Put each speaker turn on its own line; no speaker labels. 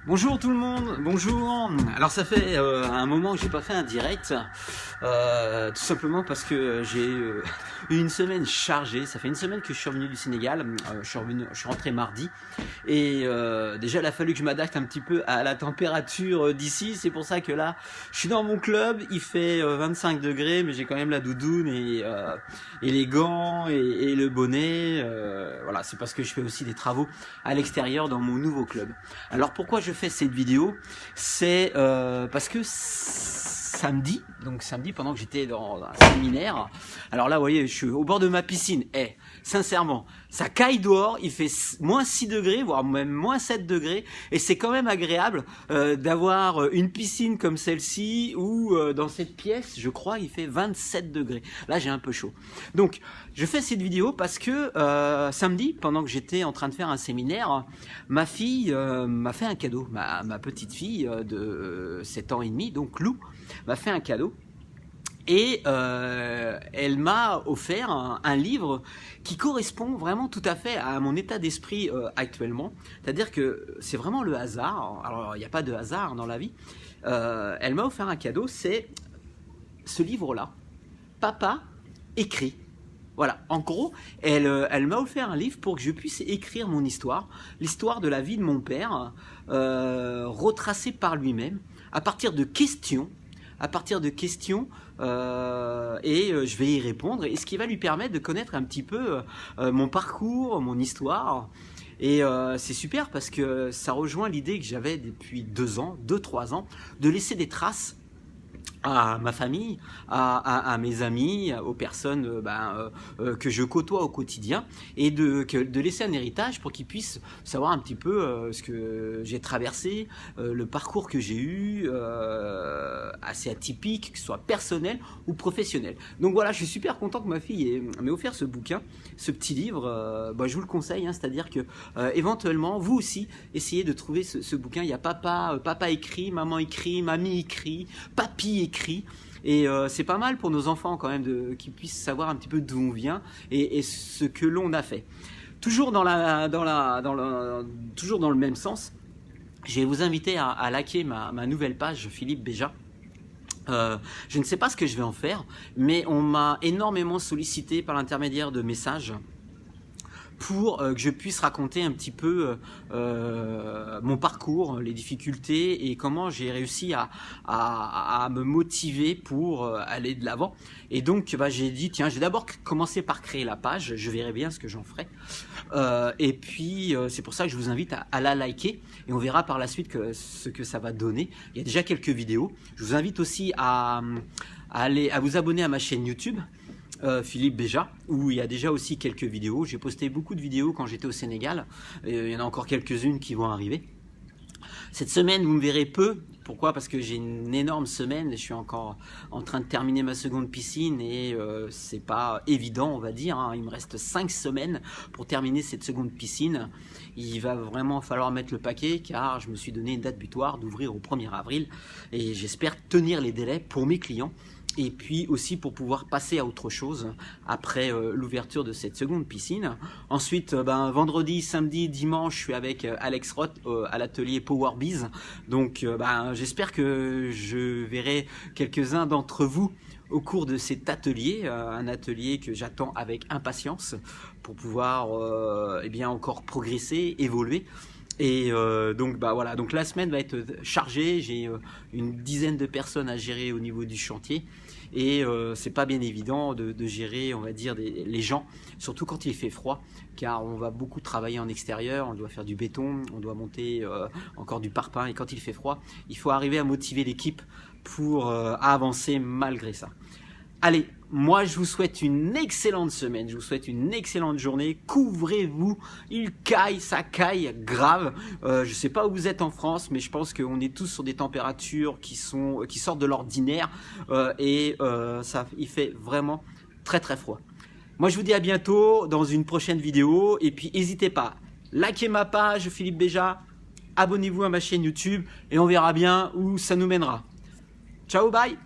Bonjour tout le monde, bonjour. Alors ça fait un moment que j'ai pas fait un direct, tout simplement parce que j'ai eu une semaine chargée. Ça fait une semaine que je suis revenu du Sénégal. Je suis rentré mardi et déjà il a fallu que je m'adapte un petit peu à la température d'ici. C'est pour ça que là, je suis dans mon club. Il fait 25 degrés, mais j'ai quand même la doudoune et les gants et le bonnet. Voilà, c'est parce que je fais aussi des travaux à l'extérieur dans mon nouveau club. Alors pourquoi je fais cette vidéo? C'est parce que samedi pendant que j'étais dans un séminaire, alors là vous voyez je suis au bord de ma piscine, sincèrement ça caille dehors, il fait moins 6 degrés voire même moins 7 degrés et c'est quand même agréable d'avoir une piscine comme celle-ci ou dans cette pièce je crois il fait 27 degrés, là j'ai un peu chaud. Donc je fais cette vidéo parce que samedi pendant que j'étais en train de faire un séminaire, ma fille m'a fait un cadeau, ma petite fille de 7 ans et demi, donc Lou m'a fait un cadeau et elle m'a offert un livre qui correspond vraiment tout à fait à mon état d'esprit actuellement, c'est-à-dire que c'est vraiment le hasard. Alors il n'y a pas de hasard dans la vie. Elle m'a offert un cadeau, c'est ce livre-là, Papa écrit. Voilà, en gros, elle m'a offert un livre pour que je puisse écrire mon histoire, l'histoire de la vie de mon père, retracée par lui-même, à partir de questions, et je vais y répondre, et ce qui va lui permettre de connaître un petit peu mon parcours, mon histoire. Et c'est super parce que ça rejoint l'idée que j'avais depuis 2-3 ans, de laisser des traces à ma famille, à mes amis, aux personnes que je côtoie au quotidien, et de laisser un héritage pour qu'ils puissent savoir un petit peu ce que j'ai traversé, le parcours que j'ai eu, assez atypique, que ce soit personnel ou professionnel. Donc voilà, je suis super content que ma fille m'ait offert ce bouquin, ce petit livre. Je vous le conseille, c'est-à-dire que éventuellement, vous aussi, essayez de trouver ce bouquin. Il y a papa écrit, maman écrit, mamie écrit, papy écrit. Et c'est pas mal pour nos enfants quand même qu'ils puissent savoir un petit peu d'où on vient et ce que l'on a fait. Toujours toujours dans le même sens, je vais vous inviter à liker ma nouvelle page Philippe Béja. Je ne sais pas ce que je vais en faire, mais on m'a énormément sollicité par l'intermédiaire de messages pour que je puisse raconter un petit peu mon parcours, les difficultés et comment j'ai réussi à me motiver pour aller de l'avant. Et donc j'ai dit tiens, je vais d'abord commencer par créer la page, je verrai bien ce que j'en ferai. Et puis c'est pour ça que je vous invite à la liker et on verra par la suite ce que ça va donner. Il y a déjà quelques vidéos. Je vous invite aussi à vous abonner à ma chaîne YouTube. Philippe Béja, où il y a déjà aussi quelques vidéos. J'ai posté beaucoup de vidéos quand j'étais au Sénégal. Il y en a encore quelques-unes qui vont arriver. Cette semaine, vous me verrez peu. Pourquoi? Parce que j'ai une énorme semaine. Je suis encore en train de terminer ma seconde piscine et c'est pas évident, on va dire. Il me reste 5 semaines pour terminer cette seconde piscine. Il va vraiment falloir mettre le paquet car je me suis donné une date butoir d'ouvrir au 1er avril et j'espère tenir les délais pour mes clients. Et puis aussi pour pouvoir passer à autre chose après l'ouverture de cette seconde piscine. Ensuite, vendredi, samedi, dimanche, je suis avec Alex Roth à l'atelier PowerBiz. Donc j'espère que je verrai quelques-uns d'entre vous au cours de cet atelier, un atelier que j'attends avec impatience pour pouvoir encore progresser, évoluer. Et donc la semaine va être chargée, j'ai une dizaine de personnes à gérer au niveau du chantier et c'est pas bien évident de gérer, on va dire, les gens, surtout quand il fait froid, car on va beaucoup travailler en extérieur, on doit faire du béton, on doit monter encore du parpaing et quand il fait froid, il faut arriver à motiver l'équipe pour avancer malgré ça. Allez, moi je vous souhaite une excellente semaine, je vous souhaite une excellente journée, couvrez-vous, il caille, ça caille grave, je sais pas où vous êtes en France, mais je pense qu'on est tous sur des températures qui sortent de l'ordinaire il fait vraiment très très froid. Moi je vous dis à bientôt dans une prochaine vidéo et puis n'hésitez pas, likez ma page Philippe Béja, abonnez-vous à ma chaîne YouTube et on verra bien où ça nous mènera. Ciao, bye!